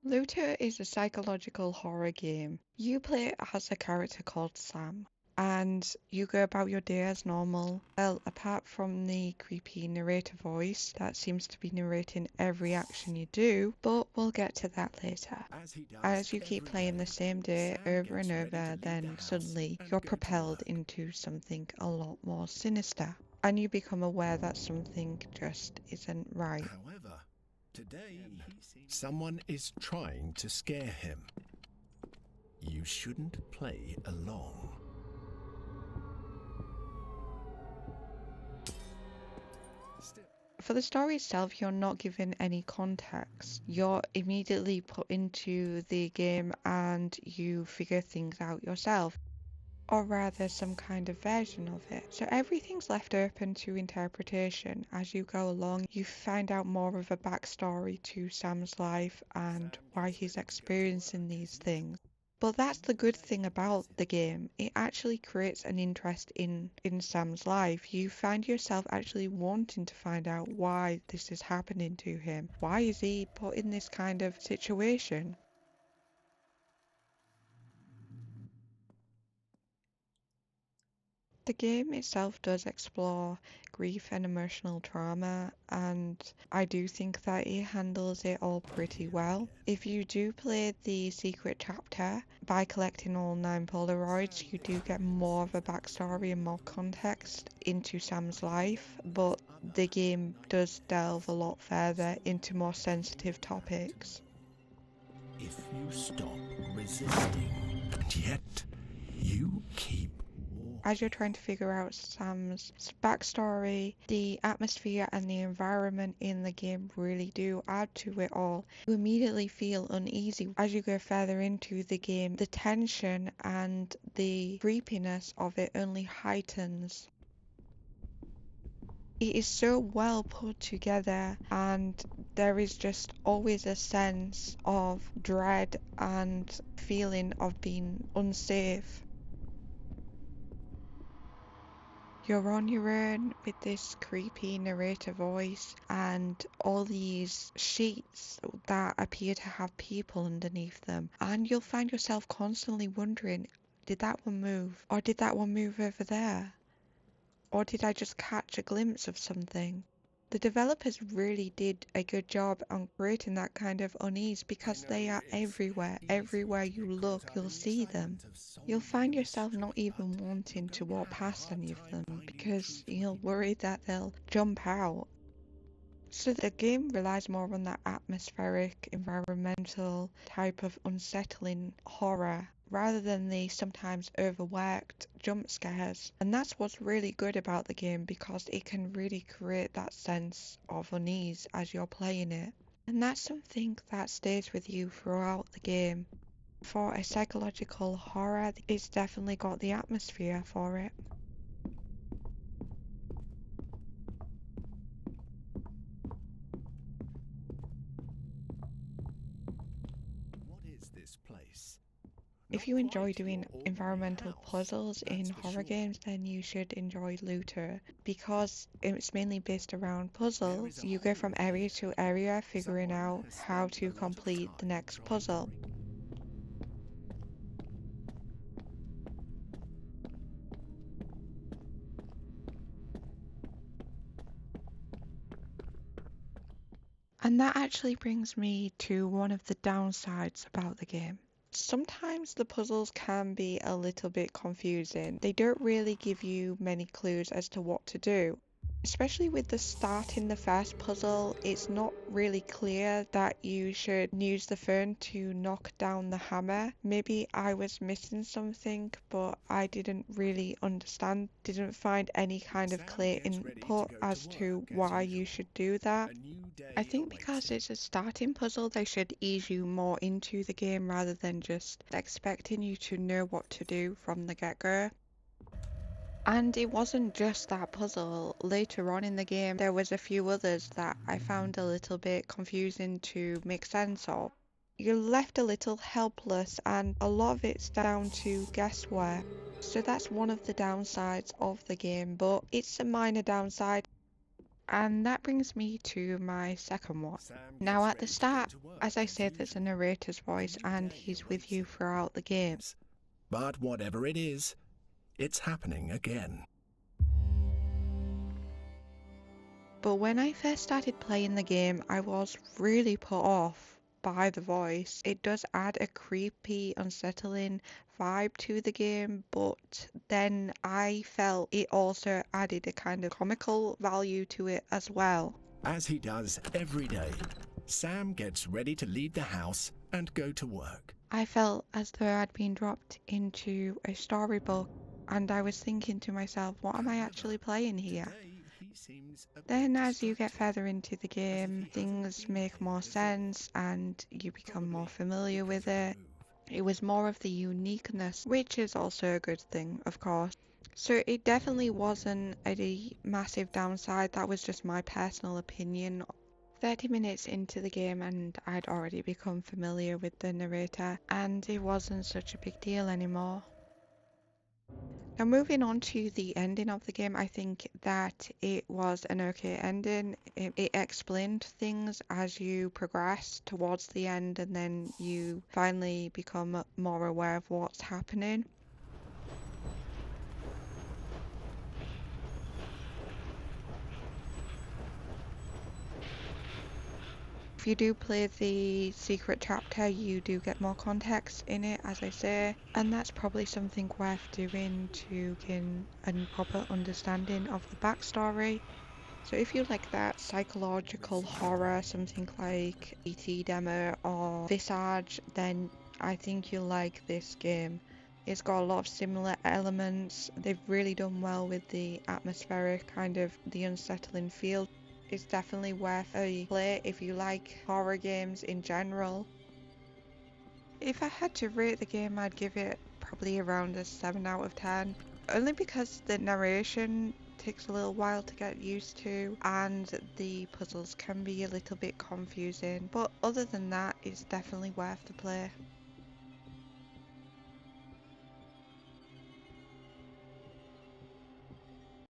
Luto is a psychological horror game. You play as a character called Sam, and you go about your day as normal. Well, apart from the creepy narrator voice that seems to be narrating every action you do, but we'll get to that later. As he does As you keep every playing the day, same day Sam over and gets ready to over, leave the then house suddenly and you're go to propelled work. into something a lot more sinister, and you become aware that something just isn't right. However, today someone is trying to scare him. You shouldn't play along. For the story itself, you're not given any context. You're immediately put into the game and you figure things out yourself, or rather, some kind of version of it. So everything's left open to interpretation. As you go along, you find out more of a backstory to Sam's life and why he's experiencing these things. But that's the good thing about the game. It actually creates an interest in Sam's life. You find yourself actually wanting to find out why this is happening to him. Why is he put in this kind of situation? The game itself does explore grief and emotional trauma, and I do think that it handles it all pretty well. If you do play the secret chapter, by collecting all 9 Polaroids, you do get more of a backstory and more context into Sam's life, but the game does delve a lot further into more sensitive topics. If you stop resisting, and yet you keep As you're trying to figure out Sam's backstory, the atmosphere and the environment in the game really do add to it all. You immediately feel uneasy as you go further into the game. The tension and the creepiness of it only heightens. It is so well put together, and there is just always a sense of dread and feeling of being unsafe. You're on your own with this creepy narrator voice and all these sheets that appear to have people underneath them, and you'll find yourself constantly wondering, did that one move? Or did that one move over there? Or did I just catch a glimpse of something? The developers really did a good job on creating that kind of unease because they are everywhere. Everywhere you look, you'll see them. You'll find yourself not even wanting to walk past any of them because you'll worry that they'll jump out. So the game relies more on that atmospheric, environmental type of unsettling horror rather than the sometimes overworked jump scares. And that's what's really good about the game because it can really create that sense of unease as you're playing it. And that's something that stays with you throughout the game. For a psychological horror, it's definitely got the atmosphere for it. What is this place? If Not you enjoy quite doing your ordinary environmental house, puzzles that's in for horror sure. games, then you should enjoy Looter because it's mainly based around There is puzzles. a You go from hallway area here. to area figuring Someone out has how spent a to lot of complete the time next trying to puzzle. bring. And that actually brings me to one of the downsides about the game. Sometimes the puzzles can be a little bit confusing. They don't really give you many clues as to what to do. Especially with the start in the first puzzle, it's not really clear that you should use the phone to knock down the hammer. Maybe I was missing something, but I didn't really understand, didn't find any kind of Sam clear gets ready to input go to as to work as why you usual. should do that. A new I day think awaits because him. it's a starting puzzle, they should ease you more into the game rather than just expecting you to know what to do from the get-go. And it wasn't just that puzzle. Later on in the game, there was a few others that I found a little bit confusing to make sense of. You're left a little helpless, and a lot of it's down to guesswork. So that's one of the downsides of the game, but it's a minor downside. And that brings me to my second one. Sam Now, gets at the ready to go start, to work as I as said, there's a usual. narrator's A voice new and day he's with awaits you him. throughout the game. But whatever it is, it's happening again. But when I first started playing the game, I was really put off by the voice. It does add a creepy, unsettling vibe to the game, but then I felt it also added a kind of comical value to it as well. As he does every day, Sam gets ready to leave the house and go to work. I felt as though I'd been dropped into a storybook, and I was thinking to myself, what am I actually playing here? Today he seems a bit Then, as you get distracted, further into the as if game, he hasn't things been make here more before. sense and you become more Probably familiar because with of the it. move. It was more of the uniqueness, which is also a good thing, of course. So, it definitely wasn't a massive downside, that was just my personal opinion. 30 minutes into the game, and I'd already become familiar with the narrator, and it wasn't such a big deal anymore. Now, moving on to the ending of the game, I think that it was an okay ending. It explained things as you progress towards the end, and then you finally become more aware of what's happening. If you do play the secret chapter, you do get more context in it, as I say, and that's probably something worth doing to gain a proper understanding of the backstory. So if you like that psychological horror, something like ET Demo or Visage, then I think you'll like this game. It's got a lot of similar elements. They've really done well with the atmospheric kind of the unsettling feel. It's definitely worth a play if you like horror games in general. If I had to rate the game, I'd give it probably around a 7 out of 10. Only because the narration takes a little while to get used to and the puzzles can be a little bit confusing. But other than that, it's definitely worth the play.